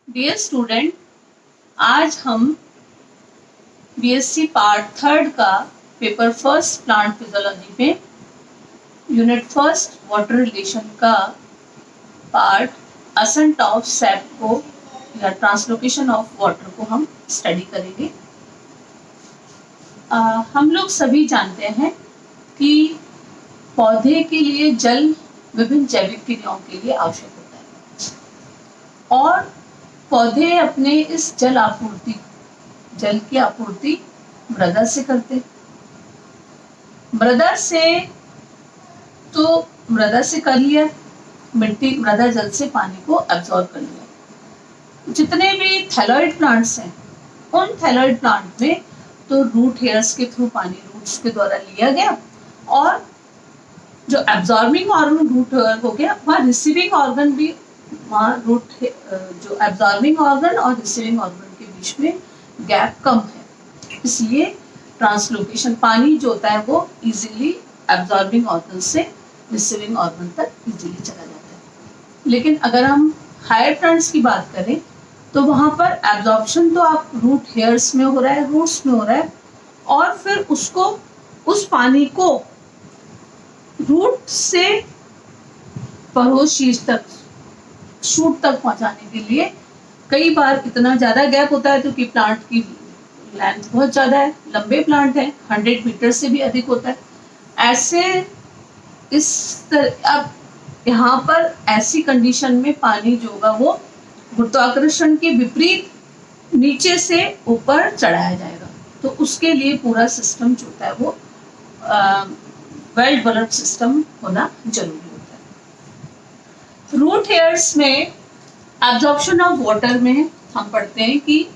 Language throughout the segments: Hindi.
डियर स्टूडेंट, आज हम बीएससी पार्ट थर्ड का पेपर फर्स्ट प्लांट फिजियोलॉजी में यूनिट फर्स्ट वाटर रिलेशन का पार्ट असेंट ऑफ सैप को या ट्रांसलोकेशन ऑफ वाटर को हम स्टडी करेंगे। हम लोग सभी जानते हैं कि पौधे के लिए जल विभिन्न जैविक क्रियाओं के लिए आवश्यक होता है और पौधे अपने इस जल की आपूर्ति मृदा से करते। मृदा से कर लिया, मृदा जल से पानी को एब्जॉर्ब कर लिया। जितने भी थैलॉइड प्लांट्स हैं, उन थैलॉइड प्लांट में तो रूट हेयर्स के थ्रू पानी रूट्स के द्वारा लिया गया और जो एब्जॉर्बिंग ऑर्गन रूट हेयर हो गया, वहाँ रिसीविंग ऑर्गन भी जो एब्जॉर्बिंग ऑर्गन और रिसीविंग ऑर्गन के बीच में गैप कम है, इसलिए ट्रांसलोकेशन पानी जो होता है वो इजीली एब्जॉर्बिंग ऑर्गन से रिसीविंग ऑर्गन तक इजीली चला जाता है। लेकिन अगर हम हायर प्लांट्स की बात करें तो वहां पर एब्जॉर्प्शन तो आप रूट हेयर्स में हो रहा है, रूट्स में हो रहा है और फिर उस पानी को रूट से शीर्ष तक शूट तक पहुंचाने के लिए कई बार इतना ज्यादा गैप होता है क्योंकि प्लांट की लेंथ बहुत ज्यादा है, लंबे प्लांट है, 100 मीटर से भी अधिक होता है। अब यहाँ पर ऐसी कंडीशन में पानी जो होगा वो गुरुत्वाकर्षण के विपरीत नीचे से ऊपर चढ़ाया जाएगा, तो उसके लिए पूरा सिस्टम जो होता है वो वेल डेवलप्ड सिस्टम होना जरूरी होता है। रूट हेयर्स में एब्जॉर्प्शन ऑफ वाटर में हम पढ़ते हैं कि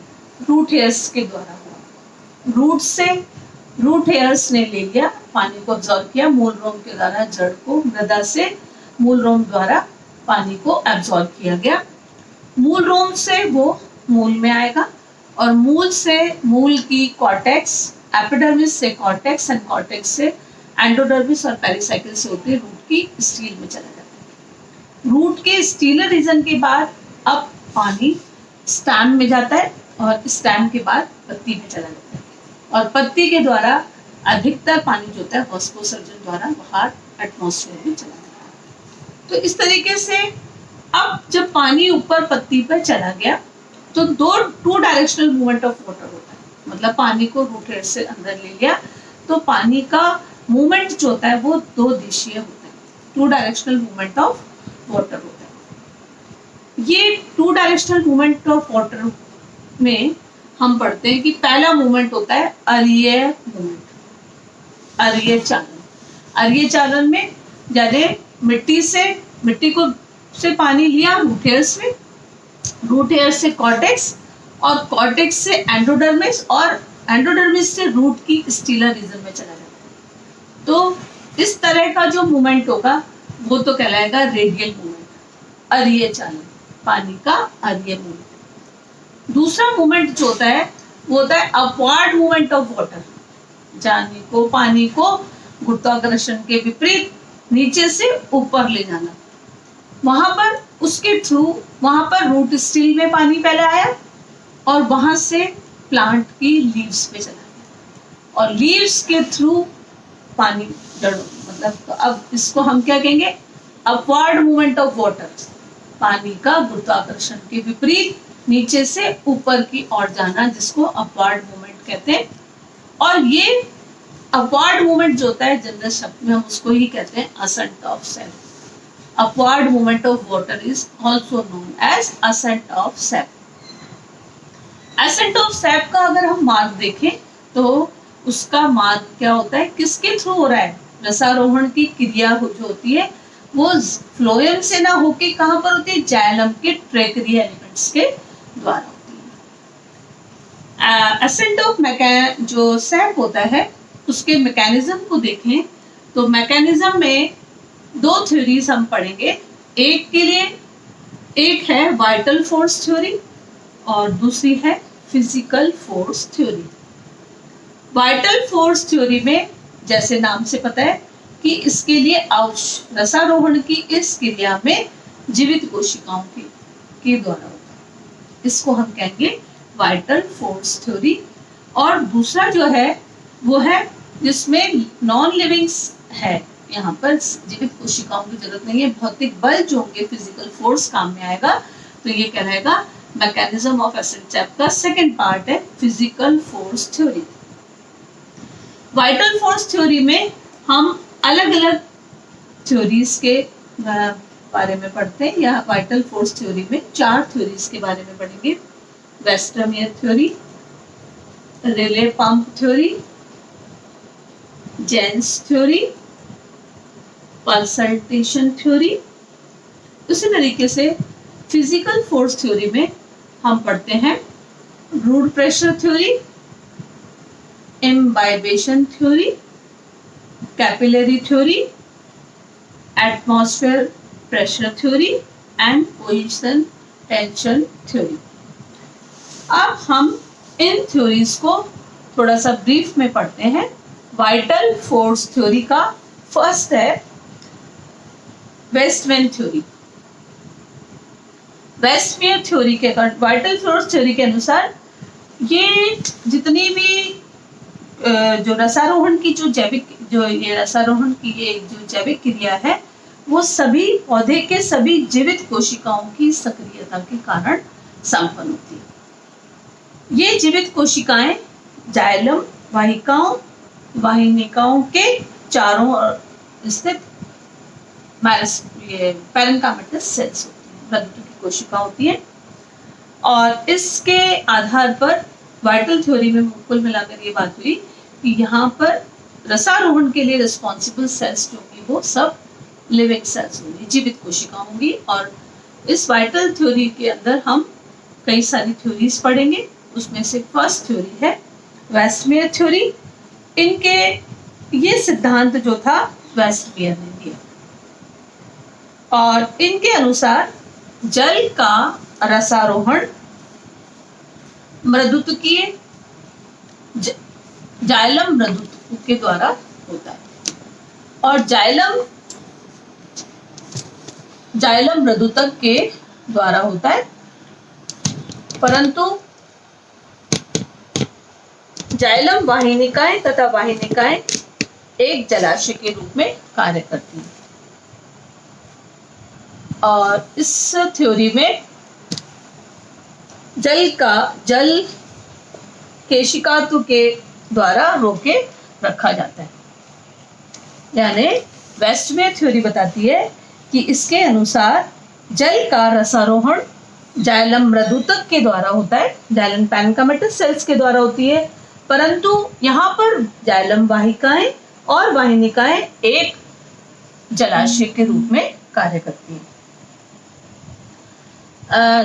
रूट हेयर्स के द्वारा हुआ। रूट हेयर्स ने ले लिया, पानी को एब्जॉर्ब किया, मूल रोम के द्वारा जड़ को मृदा से मूल रोम द्वारा पानी को एब्जॉर्ब किया गया। मूल रोम से वो मूल में आएगा और मूल की कॉर्टेक्स, एपिडर्मिस से कॉर्टेक्स एंड कॉर्टेक्स से एंडोडर्मिस और पेरिसाइकिल से होते रूट की स्टील में चला जाता है। रूट के स्टीलर रीजन के बाद अब पानी स्टैम में जाता है और स्टैम के बाद पत्ती में चला जाता है और पत्ती के द्वारा अधिकतर पानी जो होता है वाष्पोत्सर्जन द्वारा बाहर एटमॉस्फेयर में चला जाता है। तो इस तरीके से अब जब पानी ऊपर पत्ती पर चला गया तो two directional movement of water होता है, मतलब पानी को रूट हेयर से अंदर ले लिया तो पानी का मूवमेंट जो होता है वो दो दिशीय होता है, two directional movement of water होता है। ये two directional movement of water में हम पढ़ते हैं कि पहला मूवमेंट होता है अरीय मूवमेंट, अरीय चालन। अरीय चालन में जैसे मिट्टी से पानी लिया रूट हेयर्स में, रूट हेयर्स से कॉर्टेक्स और कॉर्टेक्स से एंडोडर्मिस और एंडोडर्मिस से रूट की स्टीलर रीजन में चला जाता है। तो इस तरह का जो मूवमेंट होगा वो तो कहलाएगा रेडियल मूवमेंट, अरीय चालन, पानी का अरीय मूवमेंट। दूसरा मूवमेंट जो होता है वो होता है अपवर्ड मूवमेंट ऑफ वाटर, जाने को पानी को गुरुत्वाकर्षण के विपरीत नीचे से ऊपर ले जाना। वहां पर रूट स्टील में पानी पहले आया और वहां से प्लांट की लीव्स पे चला गया और लीव्स के थ्रू पानी मतलब अब इसको हम क्या कहेंगे, अपवर्ड मूवमेंट ऑफ वाटर, पानी का गुरुत्वाकर्षण के विपरीत नीचे से ऊपर की ओर जाना, जिसको अपवर्ड मूवमेंट कहते हैं। और ये अपवर्ड मूवमेंट जो होता है जनरल शब्द में हम उसको ही कहते हैं ascent of sap. Upward movement of water is also known as ascent of sap. Ascent of sap का अगर हम मार्ग देखें तो उसका मार्ग क्या होता है, किसके थ्रू हो रहा है, रसारोहण की क्रिया जो होती है वो फ्लोएम से ना होके कहां पर होती है, जाइलम के ट्रैकेरिया एलिमेंट्स के द्वारा होती है। असेंट ऑफ जो सैप होता है उसके मैकेनिज्म को देखें तो मैकेनिज्म में दो थ्योरीज हम पढ़ेंगे। एक है वाइटल फोर्स थ्योरी और दूसरी है physical force theory. Vital force theory में जैसे नाम से पता है कि इसके लिए रसारोहण की इस क्रिया में जीवित कोशिकाओं के द्वारा होता है। इसको हम कहेंगे वाइटल फोर्स थ्योरी। और दूसरा जो है वो है जिसमें नॉन लिविंग्स है, यहाँ पर जीवित कोशिकाओं की जरूरत नहीं है, भौतिक बल जो होंगे, फिजिकल फोर्स काम में आएगा। तो ये कहलाएगा मैकेनिज्म ऑफ एसिड ट्रैप का सेकंड पार्ट है physical force theory. Vital force theory में हम अलग अलग थ्योरीज के बारे में पढ़ते हैं, या वाइटल फोर्स थ्योरी में 4 थ्योरीज के बारे में पढ़ेंगे। Westermaier theory, relay pump theory, Janse's theory, pulsation theory. उसी तरीके से फिजिकल फोर्स थ्योरी में हम पढ़ते हैं root pressure theory, imbibition theory, capillary theory, atmosphere pressure theory and cohesion tension theory. अब हम इन थ्योरीज को थोड़ा सा ब्रीफ में पढ़ते हैं। वाइटल फोर्स थ्योरी का फर्स्ट है वेस्टमैन थ्योरी। वेस्टमैन थ्योरी के वाइटल फोर्स थ्योरी के अनुसार ये जितनी भी जो रसारोहण की ये रसारोहण की ये जो जैविक क्रिया है, वो सभी पौधे के सभी जीवित कोशिकाओं की सक्रियता के कारण संपन्न होती है। ये जीवित कोशिकाएं जाइलम वाहिकाओं, वाहिनिकाओं के चारों ओर स्थित पैरेन्काइमेटस सेल्स होती हैं, मृदुत्व की कोशिका होती है। और इसके आधार पर वाइटल थ्योरी में कुल मिलाकर ये बात हुई कि यहाँ पर रसारोहण के लिए रिस्पॉन्सिबल सेल्स जो होंगी वो सब लिविंग सेल्स होंगी, जीवित कोशिका होंगी। और इस वाइटल थ्योरी के अंदर हम कई सारी थ्योरीज पढ़ेंगे। उसमें से फर्स्ट थ्योरी है वेस्टमेयर थ्योरी। इनके ये सिद्धांत जो था वेस्टमेयर ने दिया, और इनके अनुसार जल का रसारोहण मृदुत्वकीय जाइलम मृदुत्व के द्वारा होता है, और जाइलम मृदुतक के द्वारा होता है, परंतु जाइलम वाहिनिकाएं तथा वाहिनिकाएं एक जलाशय के रूप में कार्य करती हैं। और इस थ्योरी में जल केशिकातु के द्वारा रोके रखा जाता है। यानी वेस्टमेयर थ्योरी बताती है कि इसके अनुसार जल का रसारोहण जाइलम मृदुतक के द्वारा होता है, जाइलम पैरेन्काइमेटस सेल्स के द्वारा होती है, परंतु यहाँ पर जाइलम वाहिकाएं और वाहिनिकाएं एक जलाशय के रूप में कार्य करती हैं।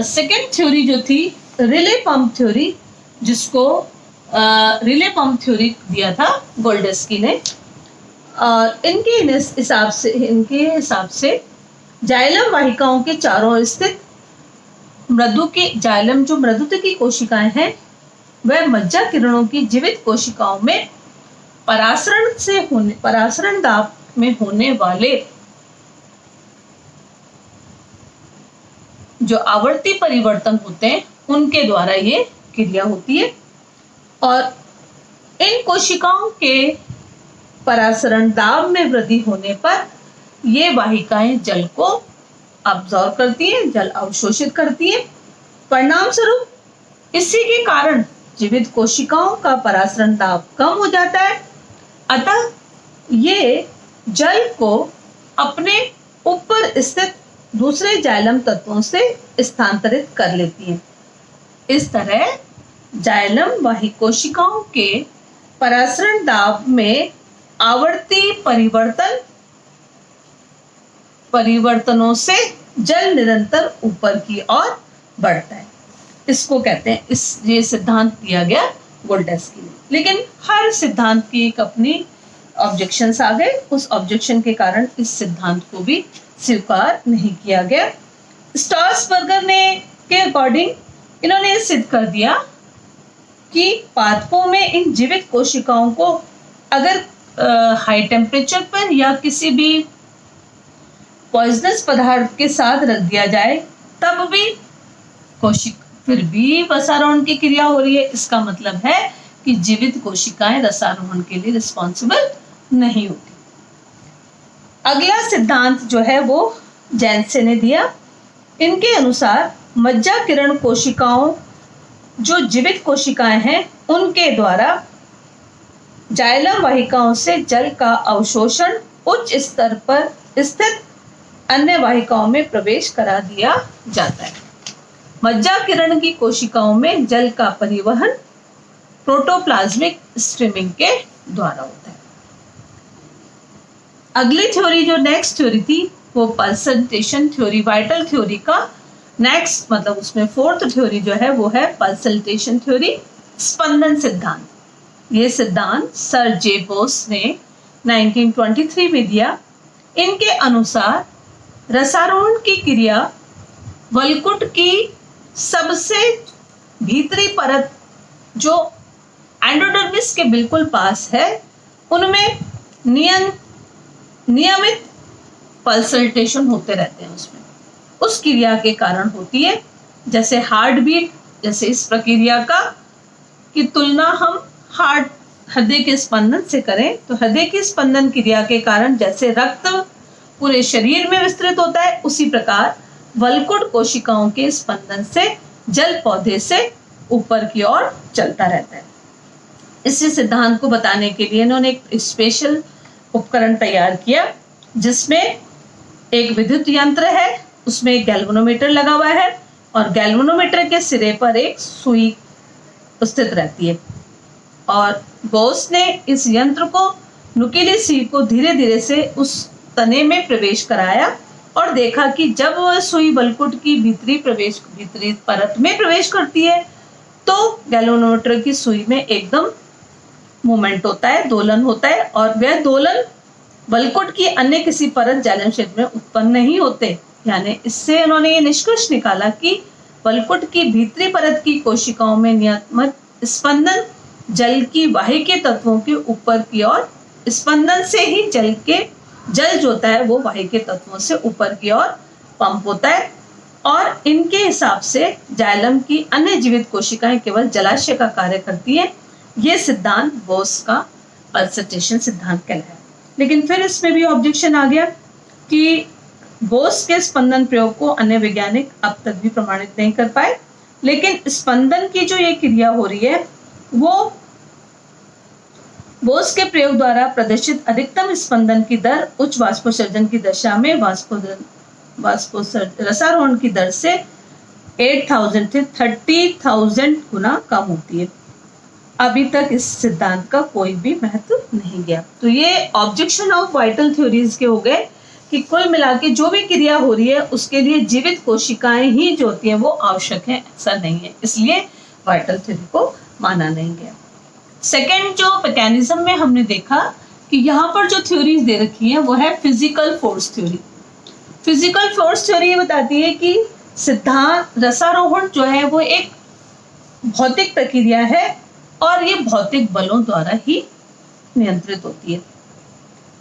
सेकेंड थ्योरी जो थी रिले पंप थ्योरी, जिसको रिले पंप थ्योरी दिया था गोल्डस्की ने। और इनके हिसाब से जाइलम वाहिकाओं के चारों ओर स्थित जाइलम जो मृदुत्व की कोशिकाएं हैं, वह मज्जा किरणों की जीवित कोशिकाओं में परासरण दाब में होने वाले जो आवर्ती परिवर्तन होते हैं उनके द्वारा ये क्रिया होती है। और इन कोशिकाओं के परासरण दाब में वृद्धि होने पर ये वाहिकाएं जल को अब्सॉर्ब करती हैं, जल अवशोषित करती हैं। परिणाम स्वरूप इसी के कारण जीवित कोशिकाओं का परासरण दाब कम हो जाता है, अतः ये जल को अपने ऊपर स्थित दूसरे जाइलम तत्वों से स्थानांतरित कर लेती हैं। इस तरह जाइलम वाही कोशिकाओं के परासरण दाब में आवर्ती परिवर्तनों से जल निरंतर ऊपर की ओर बढ़ता है। इसको कहते हैं, ये सिद्धांत दिया गया गोल्डस्की ने। लेकिन हर सिद्धांत की एक अपनी ऑब्जेक्शंस आ गए, उस ऑब्जेक्शन के कारण इस सिद्धांत को भी स्वीकार नहीं किया गया। स्ट्रासबर्गर ने के अकॉर्डिंग इन्होंने ये सिद्ध कर दिया कि पादपों में इन जीवित कोशिकाओं को अगर हाई टेम्परेचर पर या किसी भी पॉइजनस पदार्थ के साथ रख दिया जाए, तब भी फिर भी रसारोहण की क्रिया हो रही है, इसका मतलब है कि जीवित कोशिकाएं रसारोहण के लिए रिस्पॉन्सिबल नहीं होती। अगला सिद्धांत जो है वो जैनसे ने दिया। इनके अनुसार मज्जा किरण कोशिकाओं, जो जीवित कोशिकाएं हैं, उनके द्वारा जाइलम वाहिकाओं से जल का अवशोषण उच्च स्तर पर स्थित अन्य वाहिकाओं में प्रवेश करा दिया जाता है। मज्जा किरण की कोशिकाओं में जल का परिवहन प्रोटोप्लाज्मिक स्ट्रीमिंग के द्वारा होता है। अगली थ्योरी जो नेक्स्ट थ्योरी थी वो पल्सेटेशन थ्योरी, वाइटल थ्योरी का नेक्स्ट मतलब उसमें फोर्थ थ्योरी जो है वो है पल्सेटेशन थ्योरी, स्पंदन सिद्धांत। ये सिद्धांत सर जे बोस ने 1923 में दिया। इनके अनुसार रसारोहण की क्रिया वलकुट की सबसे भीतरी परत जो एंडोडर्मिस के बिल्कुल पास है, उनमें नियमित पल्सेटेशन होते रहते हैं। उसमें उस क्रिया के कारण होती है, जैसे हार्ट बीट। जैसे इस प्रक्रिया की तुलना हम हृदय के स्पंदन से करें तो हृदय की स्पंदन क्रिया के कारण जैसे रक्त पूरे शरीर में विस्तृत होता है, उसी प्रकार वलकुट कोशिकाओं के स्पंदन से जल पौधे से ऊपर की ओर चलता रहता है। इसी सिद्धांत को बताने के लिए इन्होंने एक स्पेशल उपकरण तैयार किया, जिसमें एक विद्युत यंत्र है, उसमें एक गैल्वेनोमीटर लगा हुआ है और गैल्वेनोमीटर के सिरे पर एक सुई स्थित रहती है। और बोस ने इस यंत्र को नुकीली सुई को धीरे धीरे से उस तने में प्रवेश कराया और देखा कि जब वह सुई वलकुट की भीतरी परत में प्रवेश करती है तो गैल्वेनोमीटर की सुई में एकदम मूवमेंट होता है, दोलन होता है, और वह दोलन वलकुट की अन्य किसी परत जाइलम क्षेत्र में उत्पन्न नहीं होते। यानी इससे उन्होंने ये निष्कर्ष निकाला कि वलकुट की भीतरी परत की कोशिकाओं में नियमित स्पंदन जल की वाहिकीय तत्वों के ऊपर की ओर स्पंदन से ही जल जो होता है वो वाहिकीय तत्वों से ऊपर की ओर पंप होता है, और इनके हिसाब से जाइलम की अन्य जीवित कोशिकाएं केवल जलाशय का कार्य करती हैं। ये सिद्धांत बोस का पल्सेटेशन सिद्धांत कहलाया। लेकिन फिर इसमें भी ऑब्जेक्शन आ गया कि बोस के स्पंदन प्रयोग को अन्य वैज्ञानिक अब तक भी प्रमाणित नहीं कर पाए। लेकिन स्पंदन की जो ये क्रिया हो रही है वो बोस के प्रयोग द्वारा प्रदर्शित अधिकतम स्पंदन की दर उच्च वाष्पोत्सर्जन की दशा में रसारोहण की दर से 8,000 से 30,000 गुना कम होती है। अभी तक इस सिद्धांत का कोई भी महत्व नहीं गया। तो ये ऑब्जेक्शन ऑफ वाइटल थ्योरीज के हो गए कि कुल मिला के जो भी क्रिया हो रही है उसके लिए जीवित कोशिकाएं ही जो होती हैं वो आवश्यक है, ऐसा नहीं है, इसलिए वाइटल थ्योरी को माना नहीं गया। सेकेंड जो मैकेनिज्म में हमने देखा कि यहाँ पर जो थ्योरीज दे रखी हैं वो है physical force theory. Physical force theory बताती है कि सिद्धांत रसारोहण जो है वो एक भौतिक प्रक्रिया है और ये भौतिक बलों द्वारा ही नियंत्रित होती है।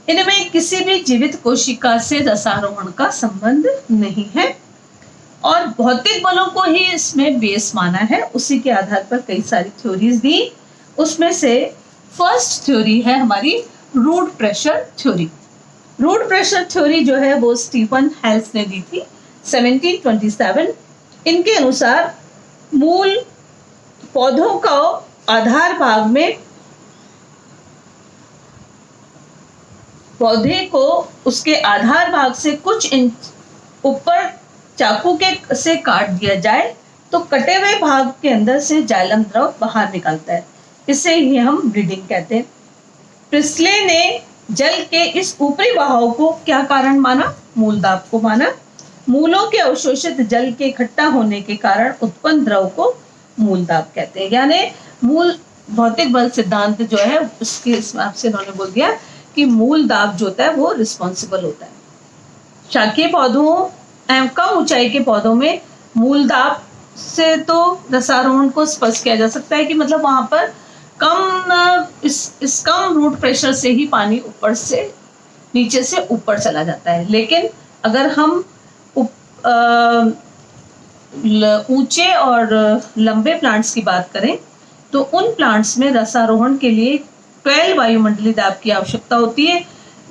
इनमें किसी भी जीवित कोशिका से रसारोहण का संबंध नहीं है और भौतिक बलों को ही इसमें बेस माना है। उसी के आधार पर कई सारी थ्योरीज दी। उसमें से फर्स्ट थ्योरी है हमारी root pressure theory. Root pressure theory जो है वो स्टीफन हेल्स ने दी थी 1727। इनके अनुसार मूल पौधों का आधार भाग में पौधे को उसके आधार भाग से कुछ इंच ऊपर चाकू से काट दिया जाए तो कटे हुए भाग के अंदर से जाइलम द्रव बाहर निकलता है। इसे ही हम ब्लीडिंग कहते हैं। प्रिस्ले ने जल के इस ऊपरी बहाव को क्या कारण माना? मूल दाब को माना। मूलों के अवशोषित जल के इकट्ठा होने के कारण उत्पन्न द्रव को मूल दाब कहते हैं। यानी मूल भौतिक बल सिद्धांत जो है उसके हिसाब से उन्होंने बोल दिया कि मूल दाब जो होता है वो रिस्पॉन्सिबल होता है। शाकीय पौधों एवं कम ऊंचाई के पौधों में मूल दाब से तो रसारोहण को स्पष्ट किया जा सकता है कि मतलब वहां पर इस कम रूट प्रेशर से ही पानी ऊपर से नीचे से ऊपर चला जाता है। लेकिन अगर हम ऊंचे और लंबे प्लांट्स की बात करें तो उन प्लांट्स में रसारोहण के लिए 12 वायुमंडलीय दाब की आवश्यकता होती है,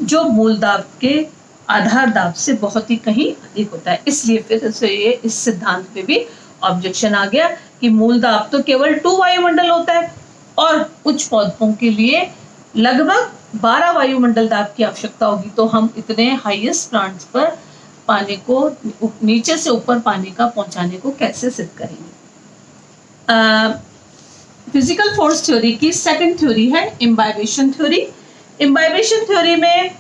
जो मूल दाब के आधार दाब से बहुत ही कहीं अधिक होता है। इसलिए फिर से ये इस सिद्धांत पे भी ऑब्जेक्शन आ गया कि मूल दाब तो केवल 2 वायुमंडल होता है और उच्च पौधों के लिए लगभग 12 वायुमंडल दाब की आवश्यकता होगी, तो हम इतने हाईएस्ट प्लांट्स पर पानी को नीचे से ऊपर पानी का पहुंचाने को कैसे सिद्ध करेंगे। फिजिकल फोर्स थ्योरी की सेकंड थ्योरी है इम्बाइबेशन थ्योरी। इम्बाइबेशन थ्योरी में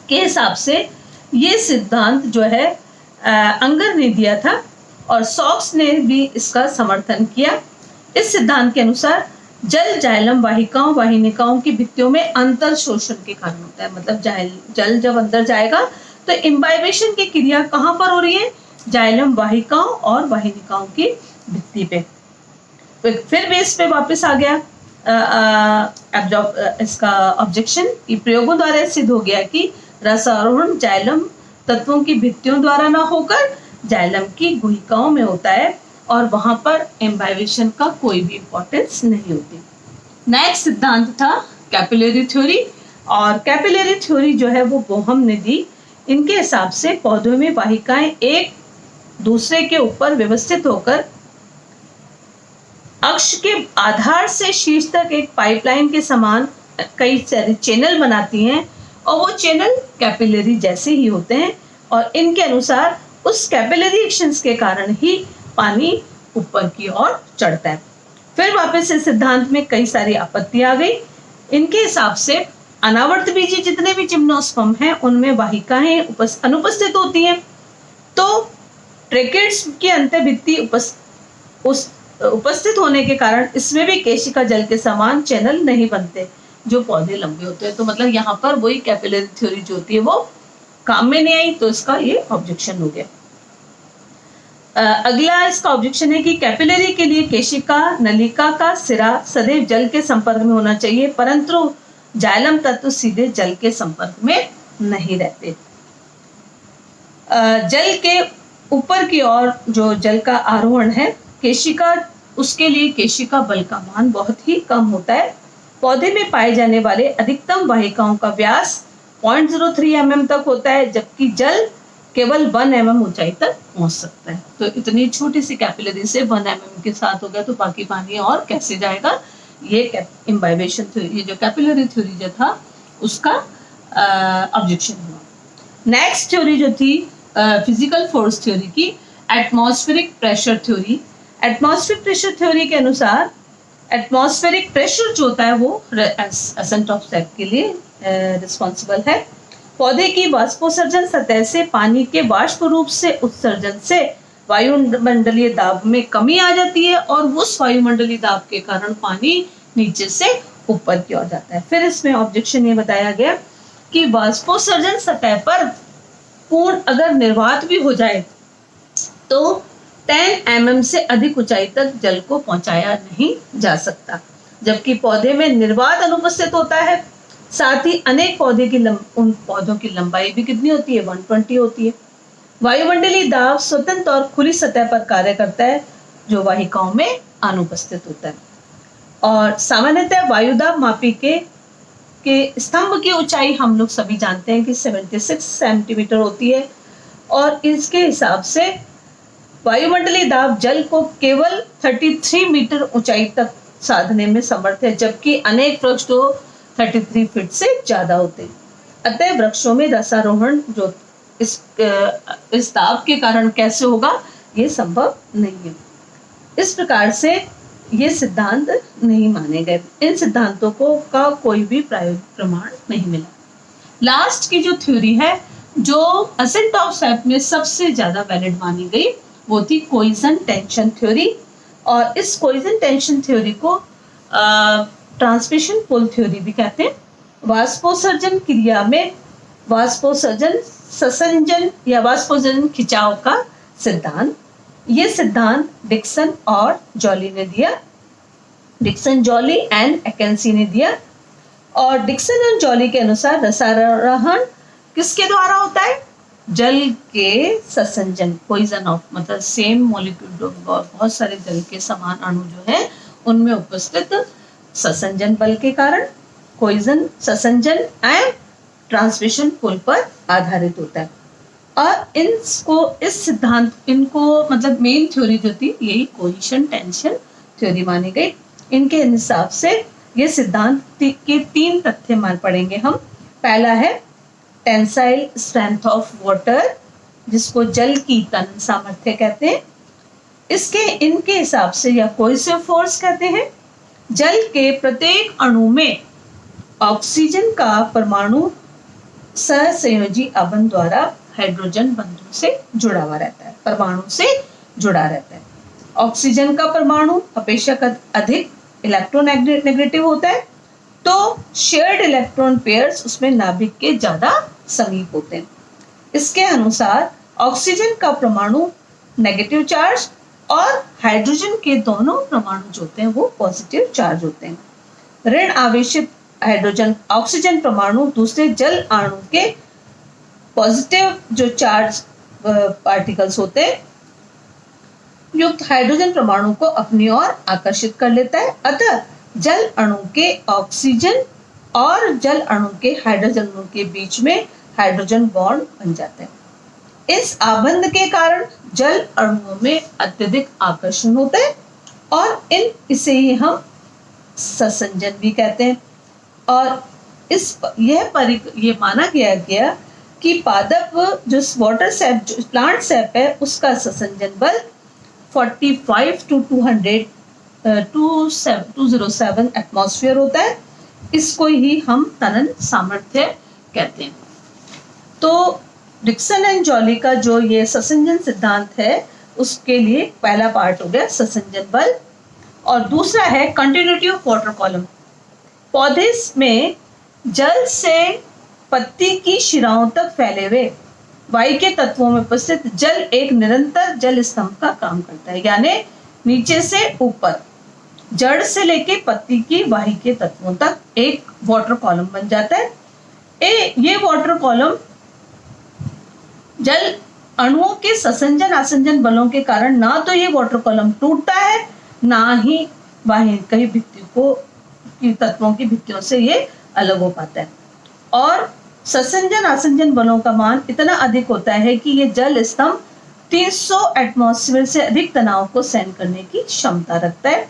के हिसाब से ये सिद्धांत जो है अंगर ने दिया था और सॉक्स ने भी इसका समर्थन किया। इस सिद्धांत के अनुसार जल जाइलम वाहिकाओं वाहिनिकाओं की भित्तियों में अंतर शोषण के कारण होता है। मतलब जल जब अंदर जाएगा तो इम्बाइबेशन की क्रिया कहाँ पर हो रही है? जाइलम वाहिकाओं और वाहिनिकाओं की भित्ति पे। फिर भी इस पे वापस आ गया इसका ऑब्जेक्शन कि प्रयोगों द्वारा सिद्ध हो गया कि रसारोहण जाइलम तत्वों की भित्तियों द्वारा ना होकर जाइलम की गुहिकाओं में होता है और वहां पर इम्बाइबेशन का कोई भी इंपॉर्टेंस नहीं होती। नेक्स्ट सिद्धांत था कैपिलरी थ्योरी, और कैपिलरी थ्योरी जो है वो बोहम ने दी। इनके हिसाब से पौधों में वाहिकाएं एक दूसरे के ऊपर व्यवस्थित होकर अक्ष के आधार से शीर्ष तक एक पाइपलाइन के समान कई सारे चैनल बनाती हैं और वो चैनल कैपिलरी जैसे ही होते हैं और इनके अनुसार उस कैपिलरी एक्शंस के कारण ही पानी ऊपर की ओर चढ़ता है। फिर वापस इस सिद्धांत में कई सारी आपत्ति आ गई। इनके हिसाब से अनावर्त बीजी जितने भी जिम्नोस्पर्म हैं उनमें वाहिकाएं अनुपस्थित होती हैं, तो ट्रेकेट्स की अंतःभित्ति उपस्थित होने के कारण इसमें भी केशिका जल के समान चैनल नहीं बनते जो पौधे लंबे होते हैं। तो मतलब यहाँ पर वही कैपिलरी थ्योरी जो होती है वो काम में नहीं आई, तो इसका ये ऑब्जेक्शन हो गया। अगला इसका ऑब्जेक्शन है कि कैपिलरी के लिए केशिका नलिका का सिरा सदैव जल के संपर्क में होना चाहिए, परंतु जाइलम तत्व सीधे जल के संपर्क में नहीं रहते। जल के ऊपर की ओर जो जल का आरोहण है केशिका, उसके लिए केशिका बल का मान बहुत ही कम होता है। पौधे में पाए जाने वाले अधिकतम वाहिकाओं का व्यास 0.03 mm तक होता है, जबकि जल केवल 1 mm ऊंचाई तक पहुंच सकता है। तो इतनी छोटी सी कैपिलरी से 1 mm के साथ हो गया तो बाकी पानी और कैसे जाएगा? ये इम्बाइबेशन थ्योरी, ये जो कैपिलरी थ्योरी जो था उसका ऑब्जेक्शन हुआ। नेक्स्ट थ्योरी जो थी फिजिकल फोर्स थ्योरी की atmospheric pressure theory. Atmospheric pressure theory के अनुसार एटमॉस्फेरिक प्रेशर जो होता है वो एसेंट ऑफ सैप के लिए रिस्पॉन्सिबल है। पौधे की वाष्पोत्सर्जन सतह से पानी के वाष्प रूप से उत्सर्जन से वायुमंडलीय दाब में कमी आ जाती है और उस वायुमंडलीय दाब के कारण पानी नीचे से ऊपर की ओर जाता है। फिर इसमें ऑब्जेक्शन ये बताया गया कि वाष्पोत्सर्जन सतह पर पूर्ण अगर निर्वात भी हो जाए तो 10 mm से अधिक ऊंचाई तक जल को पहुंचाया नहीं जा सकता, जबकि पौधे में निर्वात अनुपस्थित होता है। साथ ही अनेक उन पौधों की लंबाई भी कितनी होती है? 120 होती है। वायुमंडलीय दाब स्वतंत्र और खुली सतह पर कार्य करता है जो वाहिकाओं में अनुपस्थित होता है। और सामान्यतः वायुदाब मापी के स्तंभ की ऊंचाई हम लोग सभी जानते हैं कि 76 सेंटीमीटर होती है और इसके हिसाब से वायुमंडलीय दाब जल को केवल 33 मीटर ऊंचाई तक साधने में समर्थ है, जबकि अनेक वृक्ष तो 33 फीट से ज्यादा होते हैं। अतः वृक्षों में रसारोहण जो इस दाब के कारण कैसे होगा ये संभव नहीं है। इस प्रकार से ये सिद्धांत नहीं माने गए। इन सिद्धांतों का कोई भी प्रायोगिक प्रमाण नहीं मिला। लास्ट की जो थ्योरी है जो असेंट ऑफ सैप में सबसे ज्यादा वैलिड मानी गई वो थी कोइजन टेंशन थ्योरी, और इस कोइजन टेंशन थ्योरी को ट्रांसमिशन पुल थ्योरी भी कहते हैं। वाष्पोत्सर्जन क्रिया में वाष्पोत्सर्जन ससंजन या वाष्पोत्सर्जन खिंचाव का सिद्धांत, ये सिद्धांत डिक्सन और जॉली ने दिया। डिक्सन, जॉली एंड एकेंसी ने दिया। और डिक्सन और जॉली के अनुसार रसारोहण किसके द्वारा होता है? जल के ससंजन, कोइजन ऑफ, मतलब सेम मॉलिक्यूल, बहुत सारे जल के समान अणु जो है उनमें उपस्थित ससंजन बल के कारण कोइजन, ससंजन एंड ट्रांसमिशन पुल पर आधारित होता है। और इस सिद्धांत, इनको मतलब मेन थ्योरी जो थी यही कोहेशन टेंशन थ्योरी मानी गई। इनके हिसाब से ये सिद्धांत के 3 तथ्य मान पड़ेंगे हम। पहला है टेंसाइल स्ट्रेंथ ऑफ वाटर, जिसको जल की तनन सामर्थ्य कहते हैं। इनके हिसाब से, या कोहेसिव फोर्स कहते हैं, जल के प्रत्येक अणु में ऑक्सीजन का परमाणु सहसंयोजी आबंध द्वारा हाइड्रोजन बंधन से जुड़ा हुआ रहता है, परमाणु से जुड़ा रहता है। ऑक्सीजन का परमाणु अपेक्षाकृत अधिक इलेक्ट्रोनेगेटिव होता है, तो शेयर्ड इलेक्ट्रॉन पेयर्स उसमें नाभिक के ज्यादा समीप होते हैं। इसके अनुसार ऑक्सीजन का परमाणु नेगेटिव चार्ज और हाइड्रोजन के दोनों परमाणु जो होते हैं वो पॉजिटिव चार्ज होते हैं। ऋण आवेशित हाइड्रोजन ऑक्सीजन परमाणु दूसरे जल अणु के पॉजिटिव जो चार्ज पार्टिकल्स होते हैं युक्त हाइड्रोजन परमाणु को अपनी ओर आकर्षित कर लेता है। अतः जल अणु के ऑक्सीजन और जल अणु के हाइड्रोजन अणु के बीच में हाइड्रोजन बॉन्ड बन जाता है। इस आबंध के कारण जल अणुओं में अत्यधिक आकर्षण होता है और इसे ही हम ससंजन भी कहते हैं। और ये माना गया कि पादप जो वाटर सैप, जो प्लांट सैप है, उसका ससंजन बल 45 to 207 एटमॉस्फेयर होता है। इसको ही हम तनन सामर्थ्य कहते हैं। तो डिक्सन एंड जॉली का जो ये ससंजन सिद्धांत है उसके लिए पहला पार्ट हो गया ससंजन बल, और दूसरा है कंटिन्यूटी ऑफ वाटर कॉलम। पौधे में जल से पत्ती की शिराओं तक फैले हुए वायु के तत्वों में उपस्थित जल एक निरंतर जल स्तंभ का काम करता है, यानी नीचे से ऊपर जड़ से लेके पत्ती की वायु के तत्वों तक एक वाटर कॉलम बन जाता है। ये वाटर कॉलम जल अणुओं के ससंजन आसंजन बलों के कारण ना तो ये वाटर कॉलम टूटता है, ना ही वायु कई भित्तियों की तत्वों की भित्तियों से ये अलग हो पाता है। और ससंजन आसंजन बलों का मान इतना अधिक होता है कि ये जल स्तंभ 300 एटमॉस्फेयर से अधिक तनाव को सहन करने की क्षमता रखता है।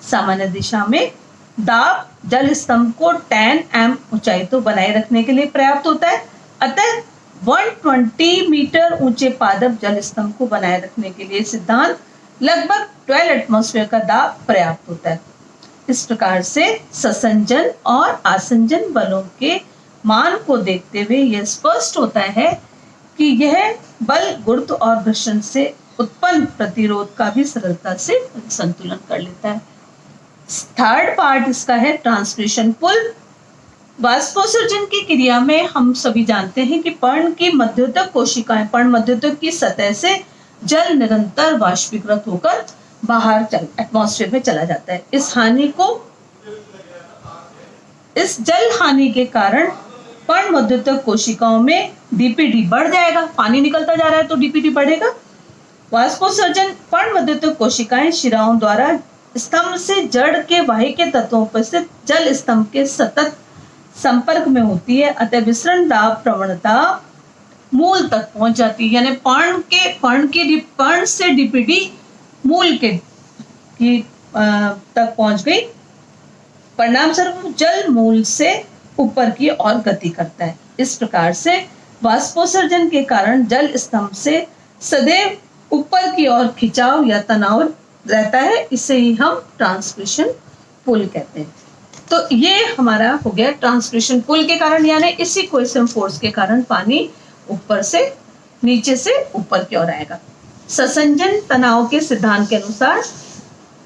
सामान्य दिशा में दाब जल स्तंभ को 10 m ऊंचाई तो बनाए रखने के लिए पर्याप्त होता है। अतः 120 मीटर ऊंचे पादप जल स्तंभ को बनाए रखने के लिए सिद्धांत लगभग 12 एटमॉस्फेयर का दाब पर्याप्त होता है। इस प्रकार से ससंजन और आसंजन बलों के मान को देखते हुए यह स्पष्ट होता है कि यह बल गुरुत्व और घर्षण से उत्पन्न प्रतिरोध का भी सरलता से संतुलन कर लेता है। थर्ड पार्ट इसका है ट्रांसमिशन पुल। वाष्पोत्सर्जन की क्रिया में हम सभी जानते हैं कि पर्ण की मध्योतक कोशिकाएं, पर्ण मध्योतक की सतह से जल निरंतर वाष्पीकृत होकर बाहर एटमॉस्फेयर में चला जाता है। इस जल हानि के कारण पर्ण मध्योतक कोशिकाओं में डीपीडी बढ़ जाएगा। पानी निकलता जा रहा है तो डीपीडी बढ़ेगा। वाष्पोत्सर्जन पर्ण मध्योतक कोशिकाएं शिराओं द्वारा स्तंभ से जड़ के वायु के तत्वों पर स्थित जल स्तंभ के सतत संपर्क में होती है। अतः विसरण दाब प्रवणता मूल तक पहुंच जाती है, यानी पर्ण से डीपीडी मूल के तक पहुंच गई। परिणाम स्वरूप जल मूल से ऊपर की ओर गति करता है। इस प्रकार से वाष्पोत्सर्जन के कारण जल स्तंभ से सदैव ऊपर की ओर खिंचाव या तनाव रहता है। इसे ही हम ट्रांसमिशन पुल कहते हैं। तो ये हमारा हो गया ट्रांसमिशन पुल के कारण, यानी इसी कोहेसिव फोर्स के कारण पानी ऊपर से नीचे से ऊपर की ओर आएगा। ससंजन तनाव के सिद्धांत के अनुसार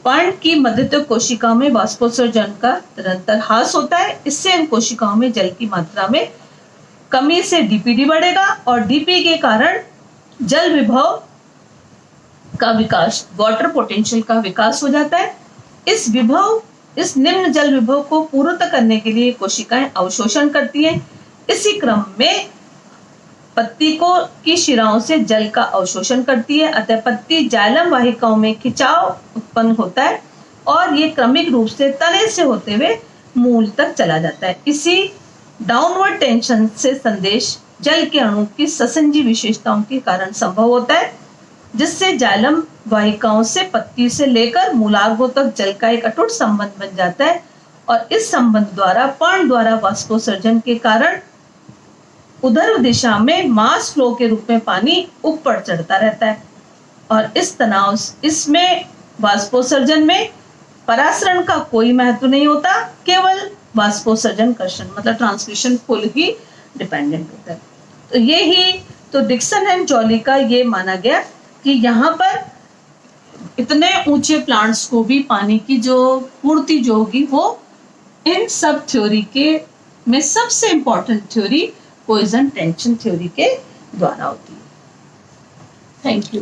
पर्ण की मध्यतक कोशिकाओं में वाष्पोत्सर्जन का निरंतर ह्रास होता है। इससे इन कोशिकाओं में जल की मात्रा में कमी से डीपीडी बढ़ेगा और डीपी के कारण जल विभव का विकास, वाटर पोटेंशियल का विकास हो जाता है। इस निम्न जल विभव को पूर्णतः करने के लिए कोशिकाएं अवशोषण करती हैं। इसी क्रम में पत्ती को की शिराओं से जल का अवशोषण करती है, अतः पत्ती जाइलम वाहिकाओं में खिंचाव उत्पन्न होता है और ये क्रमिक रूप से तने से होते हुए मूल तक चला जाता है। इसी डाउनवर्ड टेंशन से संदेश जल के अणु की ससंजी विशेषताओं के कारण संभव होता है, जिससे जाइलम वाहिकाओं से पत्ती से लेकर मूलार्गों तक जल का एक अटूट संबंध बन जाता है और इस संबंध द्वारा पर्ण द्वारा वाष्पोत्सर्जन के कारण उधर दिशा में मास फ्लो के रूप में पानी ऊपर चढ़ता रहता है और इस तनाव इसमें वाष्पोत्सर्जन में परासरण का कोई महत्व नहीं होता, केवल वाष्पोत्सर्जन कर्षण मतलब ट्रांसमिशन पुल ही डिपेंडेंट होता है। तो ये ही तो डिक्सन एंड जॉली का ये माना गया कि यहाँ पर इतने ऊंचे प्लांट्स को भी पानी की जो पूर्ति जो होगी वो इन सब थ्योरी के में सबसे important theory poison tension theory के द्वारा होती है। Thank you.